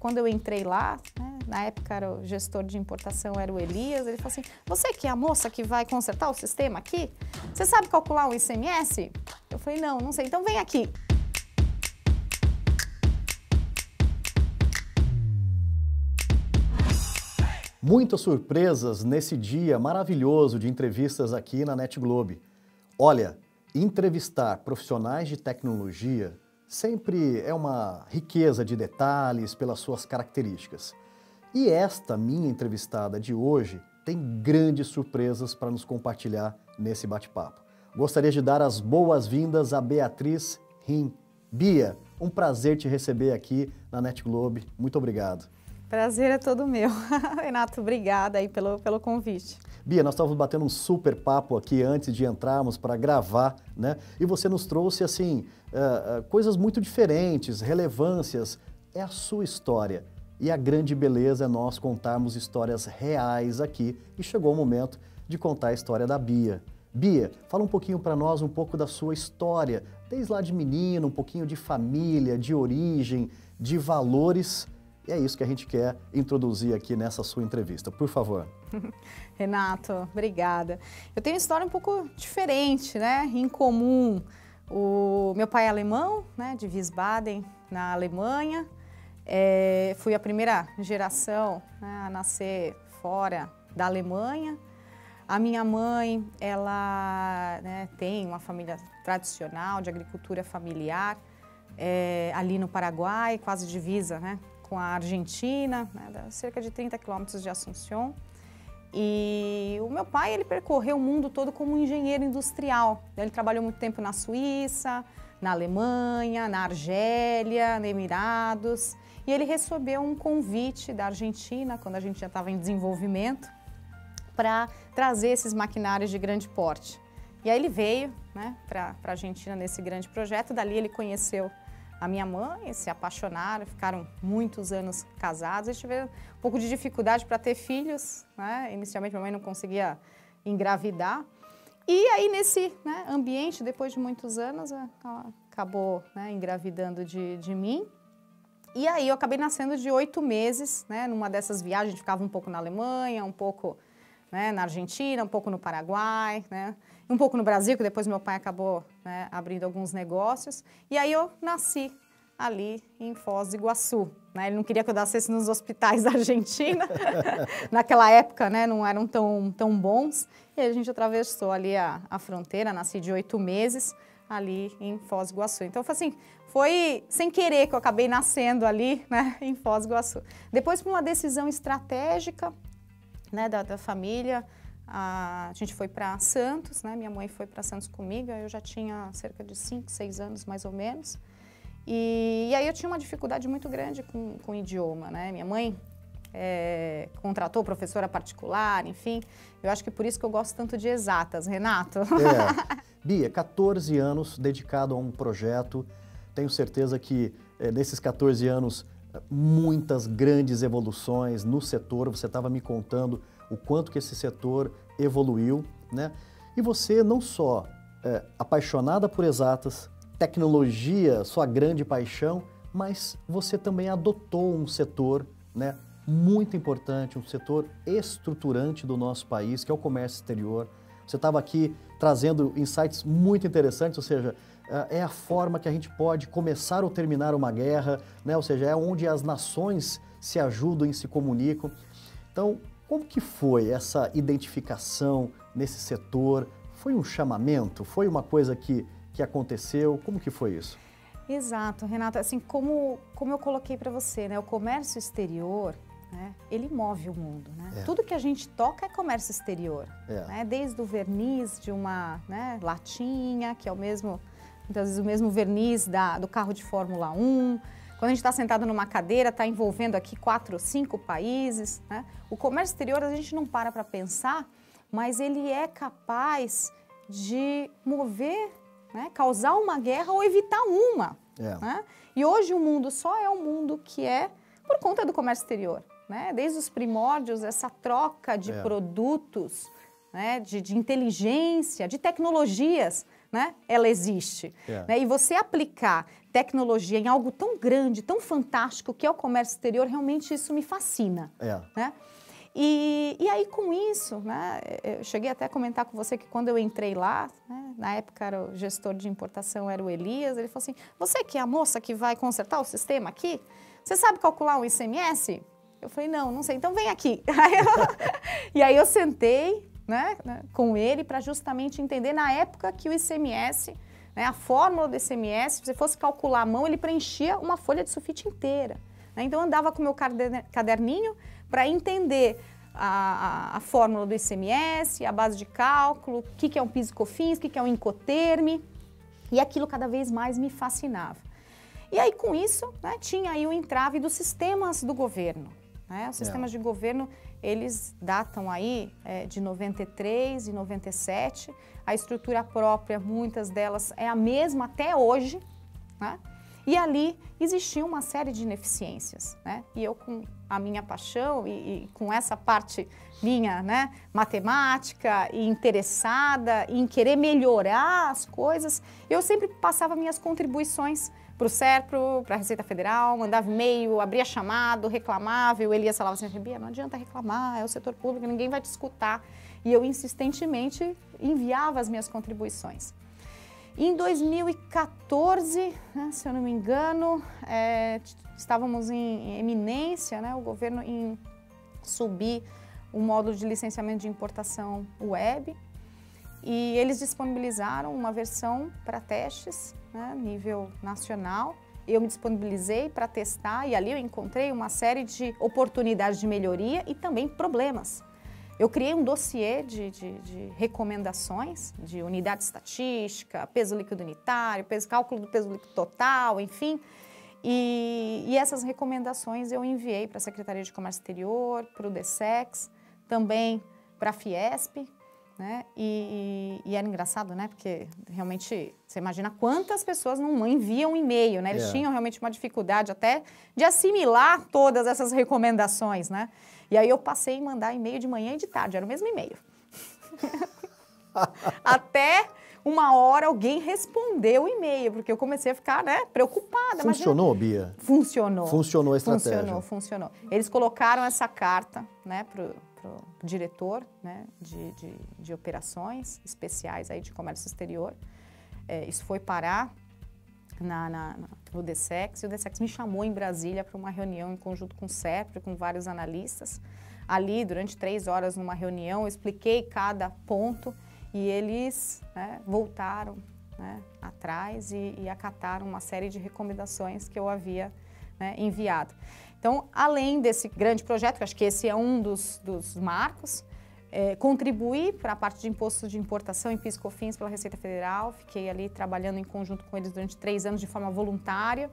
quando eu entrei lá, né, na época era o gestor de importação, era o Elias, ele falou assim, você que é a moça que vai consertar o sistema aqui? Você sabe calcular o ICMS? Eu falei, não, não sei, então vem aqui. Muitas surpresas nesse dia maravilhoso de entrevistas aqui na NetGlobe. Olha, entrevistar profissionais de tecnologia sempre é uma riqueza de detalhes pelas suas características. E esta minha entrevistada de hoje tem grandes surpresas para nos compartilhar nesse bate-papo. Gostaria de dar as boas-vindas a Beatriz Rim. Bia, um prazer te receber aqui na NetGlobe. Muito obrigado. Prazer é todo meu. Renato, obrigada aí pelo convite. Bia, nós estávamos batendo um super papo aqui antes de entrarmos para gravar, né? E você nos trouxe, assim, coisas muito diferentes, relevâncias. É a sua história. E a grande beleza é nós contarmos histórias reais aqui. E chegou o momento de contar a história da Bia. Bia, fala um pouquinho para nós, um pouco da sua história. Desde lá de menino, um pouquinho de família, de origem, de valores. E é isso que a gente quer introduzir aqui nessa sua entrevista. Por favor. Renato, obrigada. Eu tenho uma história um pouco diferente, né? Incomum. O meu pai é alemão, né? De Wiesbaden, na Alemanha. Fui a primeira geração, né, a nascer fora da Alemanha. A minha mãe, ela, né, tem uma família tradicional de agricultura familiar, ali no Paraguai, quase divisa, né, com a Argentina, né, cerca de 30 quilômetros de Assunção. E o meu pai, ele percorreu o mundo todo como engenheiro industrial. Ele trabalhou muito tempo na Suíça, na Alemanha, na Argélia, nos Emirados. E ele recebeu um convite da Argentina, quando a gente já estava em desenvolvimento, para trazer esses maquinários de grande porte. E aí ele veio, né, para a Argentina nesse grande projeto. Dali ele conheceu a minha mãe, se apaixonaram, ficaram muitos anos casados. Eles tiveram um pouco de dificuldade para ter filhos, né? Inicialmente minha mãe não conseguia engravidar. E aí nesse, né, ambiente, depois de muitos anos, ela acabou, né, engravidando de mim. E aí eu acabei nascendo de 8 meses, né, numa dessas viagens. A gente ficava um pouco na Alemanha, um pouco, né, na Argentina, um pouco no Paraguai, né, um pouco no Brasil, que depois meu pai acabou, né, abrindo alguns negócios. E aí eu nasci ali em Foz do Iguaçu, né? Ele não queria que eu nascesse nos hospitais da Argentina. Naquela época, né, não eram tão bons. E aí a gente atravessou ali a fronteira, nasci de 8 meses ali em Foz do Iguaçu. Então, foi sem querer que eu acabei nascendo ali, né, em Foz do Iguaçu. Depois, por uma decisão estratégica, né, da família, a gente foi para Santos, né, minha mãe foi para Santos comigo, eu já tinha cerca de 5, 6 anos, mais ou menos. E aí eu tinha uma dificuldade muito grande com o idioma, né, minha mãe contratou professora particular, enfim. Eu acho que por isso que eu gosto tanto de exatas, Renato. Bia, 14 anos dedicado a um projeto. Tenho certeza que nesses 14 anos, muitas grandes evoluções no setor. Você estava me contando o quanto que esse setor evoluiu, né? E você não só apaixonada por exatas, tecnologia, sua grande paixão, mas você também adotou um setor, né, muito importante, um setor estruturante do nosso país, que é o comércio exterior. Você estava aqui trazendo insights muito interessantes, ou seja, é a forma que a gente pode começar ou terminar uma guerra, né? Ou seja, é onde as nações se ajudam e se comunicam. Então, como que foi essa identificação nesse setor? Foi um chamamento? Foi uma coisa que aconteceu? Como que foi isso? Exato, Renata. Assim, como eu coloquei para você, né? O comércio exterior, né, ele move o mundo, né? Tudo que a gente toca é comércio exterior, né? Desde o verniz de uma, né, latinha, que é muitas vezes o mesmo verniz do carro de Fórmula 1. Quando a gente está sentado numa cadeira, está envolvendo aqui 4 ou 5 países, né? O comércio exterior a gente não para pensar, mas ele é capaz de mover, né, causar uma guerra ou evitar uma. Né? E hoje o mundo só é o mundo que é por conta do comércio exterior. Né? Desde os primórdios, essa troca de produtos, né, de inteligência, de tecnologias, né, ela existe. Né? E você aplicar tecnologia em algo tão grande, tão fantástico, que é o comércio exterior, realmente isso me fascina. Né? E aí, com isso, né, eu cheguei até a comentar com você que quando eu entrei lá, né, na época era o gestor de importação, era o Elias, ele falou assim, você que é a moça que vai consertar o sistema aqui, você sabe calcular o ICMS? Eu falei, não sei, então vem aqui. E aí eu sentei, né, com ele para justamente entender na época que o ICMS, né, a fórmula do ICMS, se você fosse calcular à mão, ele preenchia uma folha de sulfite inteira. Né? Então eu andava com o meu caderninho para entender a fórmula do ICMS, a base de cálculo, o que é um PIS e COFINS, o que é um Incoterm, e aquilo cada vez mais me fascinava. E aí com isso, né, tinha aí o entrave dos sistemas do governo. Né? Os sistemas de governo, eles datam aí de 93 e 97, a estrutura própria, muitas delas é a mesma até hoje, né? E ali existia uma série de ineficiências, né? E eu, com a minha paixão e com essa parte minha, né, matemática e interessada em querer melhorar as coisas, eu sempre passava minhas contribuições para o SERPRO, para a Receita Federal, mandava e-mail, abria chamado, reclamava, e o Elias falava assim, Bia, não adianta reclamar, é o setor público, ninguém vai te escutar. E eu insistentemente enviava as minhas contribuições. Em 2014, né, se eu não me engano, estávamos em eminência, né, o governo em subir o módulo de licenciamento de importação web, e eles disponibilizaram uma versão para testes, né, nível nacional. Eu me disponibilizei para testar e ali eu encontrei uma série de oportunidades de melhoria e também problemas. Eu criei um dossiê de recomendações de unidade estatística, peso líquido unitário, cálculo do peso líquido total, enfim. E essas recomendações eu enviei para a Secretaria de Comércio Exterior, para o DSEX, também para a Fiesp. Né? E era engraçado, né? Porque realmente, você imagina quantas pessoas não enviam e-mail, né? Eles tinham realmente uma dificuldade até de assimilar todas essas recomendações, né? E aí eu passei a mandar e-mail de manhã e de tarde, era o mesmo e-mail. Até uma hora alguém respondeu o e-mail, porque eu comecei a ficar, né, preocupada. Funcionou, Bia? Funcionou. Funcionou a estratégia? Funcionou. Eles colocaram essa carta, né, pro diretor, né, de operações especiais aí de comércio exterior. Isso foi parar no DSEX, e o DSEX me chamou em Brasília para uma reunião em conjunto com o SERPRO, com vários analistas. Ali, durante 3 horas numa reunião, eu expliquei cada ponto e eles, né, voltaram, né, atrás e acataram uma série de recomendações que eu havia, né, enviado. Então, além desse grande projeto, que acho que esse é um dos marcos, contribuí para a parte de imposto de importação e PIS e COFINS pela Receita Federal, fiquei ali trabalhando em conjunto com eles durante 3 anos de forma voluntária.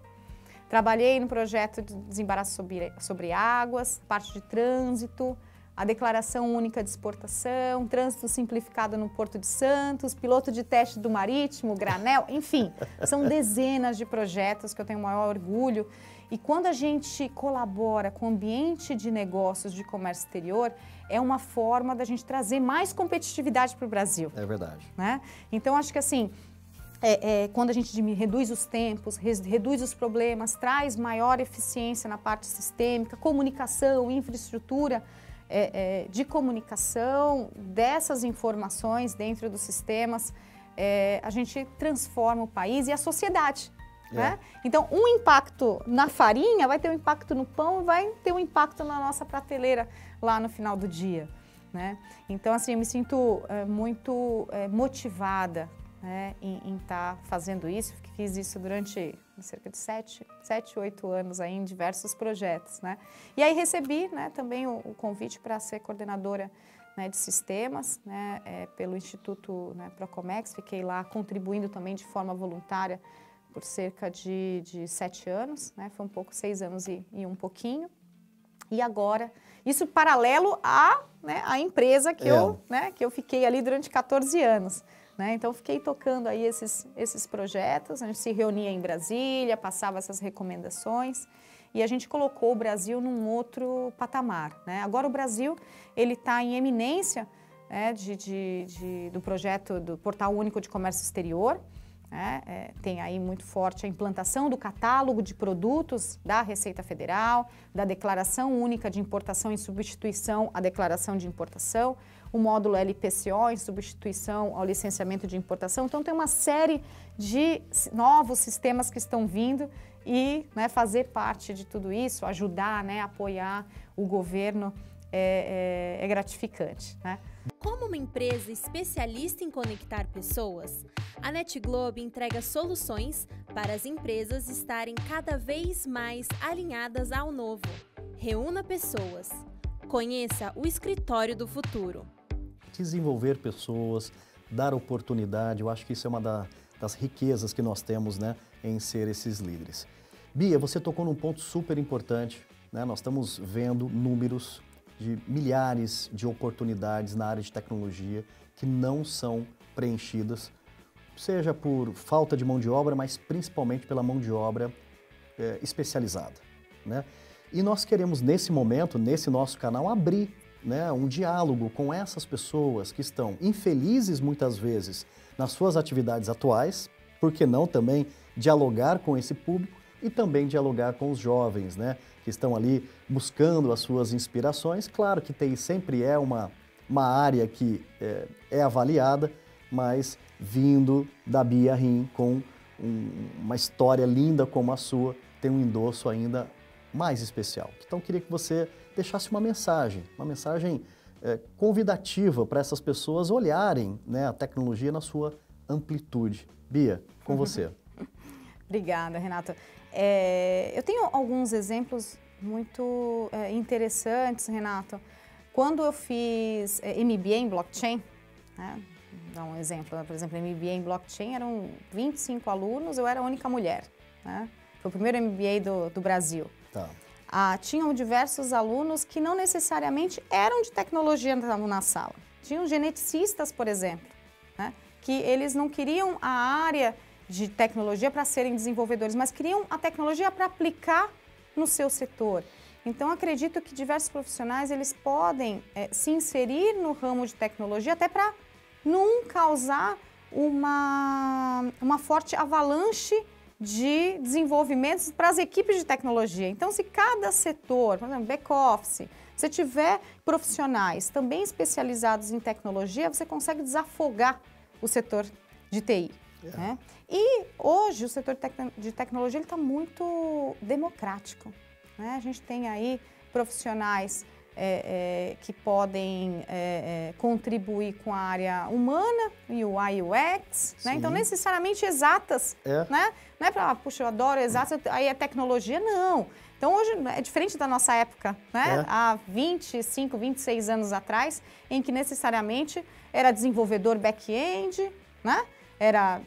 Trabalhei no projeto de desembaraço sobre águas, parte de trânsito, a declaração única de exportação, trânsito simplificado no Porto de Santos, piloto de teste do Marítimo, Granel, enfim, são dezenas de projetos que eu tenho o maior orgulho. E quando a gente colabora com o ambiente de negócios de comércio exterior, é uma forma da gente trazer mais competitividade para o Brasil. É verdade. Né? Então, acho que assim, quando a gente reduz os tempos, reduz os problemas, traz maior eficiência na parte sistêmica, comunicação, infraestrutura de comunicação dessas informações dentro dos sistemas, a gente transforma o país e a sociedade. Né? Então, um impacto na farinha vai ter um impacto no pão, vai ter um impacto na nossa prateleira lá no final do dia. Né? Então, assim, eu me sinto muito motivada, né, em estar fazendo isso. Fiz isso durante cerca de 7, 8 anos aí, em diversos projetos. Né? E aí recebi, né, também o convite para ser coordenadora, né, de sistemas, né, pelo Instituto, né, Procomex. Fiquei lá contribuindo também de forma voluntária por cerca de 7 anos, né? Foi um pouco 6 anos e um pouquinho. E agora, isso paralelo à empresa que eu fiquei ali durante 14 anos. Né? Então, fiquei tocando aí esses projetos, a gente se reunia em Brasília, passava essas recomendações e a gente colocou o Brasil num outro patamar. Né? Agora o Brasil, ele está em eminência do projeto do Portal Único de Comércio Exterior. Tem aí muito forte a implantação do catálogo de produtos da Receita Federal, da Declaração Única de Importação em substituição à Declaração de Importação, o módulo LPCO em substituição ao licenciamento de importação. Então, tem uma série de novos sistemas que estão vindo e fazer parte de tudo isso, ajudar, apoiar o governo é gratificante, né? Como uma empresa especialista em conectar pessoas, a NetGlobe entrega soluções para as empresas estarem cada vez mais alinhadas ao novo. Reúna pessoas. Conheça o Escritório do Futuro. Desenvolver pessoas, dar oportunidade, eu acho que isso é uma das riquezas que nós temos, né, em ser esses líderes. Bia, você tocou num ponto super importante, né? Nós estamos vendo números de milhares de oportunidades na área de tecnologia que não são preenchidas, seja por falta de mão de obra, mas principalmente pela mão de obra especializada, né? E nós queremos, nesse momento, nesse nosso canal, abrir, né, um diálogo com essas pessoas que estão infelizes muitas vezes nas suas atividades atuais, por que não também dialogar com esse público e também dialogar com os jovens, né, que estão ali buscando as suas inspirações. Claro que TI sempre é uma área que é avaliada, mas vindo da Bia Rim com uma história linda como a sua, tem um endosso ainda mais especial. Então, queria que você deixasse uma mensagem convidativa para essas pessoas olharem, né, a tecnologia na sua amplitude. Bia, com você. Obrigada, Renato. Eu tenho alguns exemplos muito interessantes, Renato. Quando eu fiz MBA em blockchain, né, vou dar um exemplo, por exemplo, MBA em blockchain eram 25 alunos, eu era a única mulher, né? Foi o primeiro MBA do Brasil. Tá. Tinham diversos alunos que não necessariamente eram de tecnologia na sala. Tinham geneticistas, por exemplo, né, que eles não queriam a área de tecnologia para serem desenvolvedores, mas queriam a tecnologia para aplicar no seu setor. Então, acredito que diversos profissionais eles podem se inserir no ramo de tecnologia até para não causar uma forte avalanche de desenvolvimentos para as equipes de tecnologia. Então, se cada setor, por exemplo, back-office, se tiver profissionais também especializados em tecnologia, você consegue desafogar o setor de TI. Né? E hoje o setor de tecnologia está muito democrático. Né? A gente tem aí profissionais que podem contribuir com a área humana, UI e UX, né? Então necessariamente exatas, né? Não é para, puxa, eu adoro exatas, aí é tecnologia, não. Então hoje é diferente da nossa época, né? Há 25, 26 anos atrás, em que necessariamente era desenvolvedor back-end, né? Era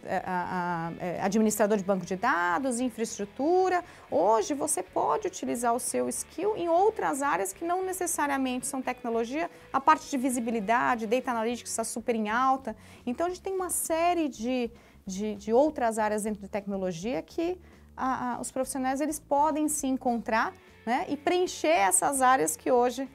administrador de banco de dados, infraestrutura. Hoje você pode utilizar o seu skill em outras áreas que não necessariamente são tecnologia. A parte de visibilidade, data analytics está super em alta. Então a gente tem uma série de outras áreas dentro de tecnologia que os profissionais eles podem se encontrar, né, e preencher essas áreas que hoje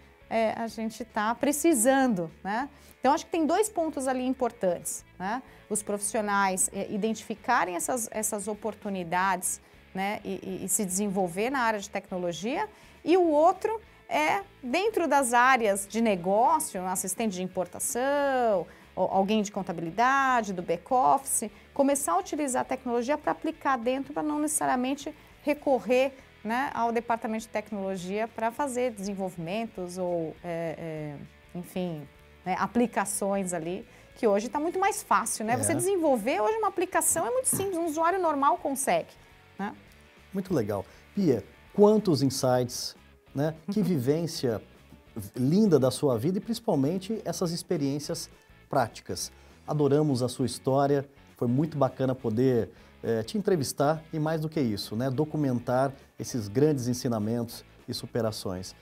a gente está precisando, né? Então, acho que tem dois pontos ali importantes, né? Os profissionais identificarem essas oportunidades, né, e se desenvolver na área de tecnologia, e o outro é, dentro das áreas de negócio, assistente de importação, alguém de contabilidade, do back-office, começar a utilizar a tecnologia para aplicar dentro, para não necessariamente recorrer, né, ao departamento de tecnologia para fazer desenvolvimentos ou, enfim, né, aplicações ali, que hoje está muito mais fácil, né? Você desenvolver hoje uma aplicação é muito simples, um usuário normal consegue, né? Muito legal. Bia, quantos insights, né? Que vivência linda da sua vida e principalmente essas experiências práticas. Adoramos a sua história, foi muito bacana poder te entrevistar e mais do que isso, né? Documentar esses grandes ensinamentos e superações.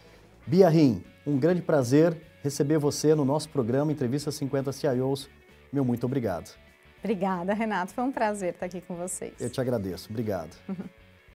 Bia Rim, um grande prazer receber você no nosso programa Entrevista 50 CIOs. Meu muito obrigado. Obrigada, Renato. Foi um prazer estar aqui com vocês. Eu te agradeço. Obrigado.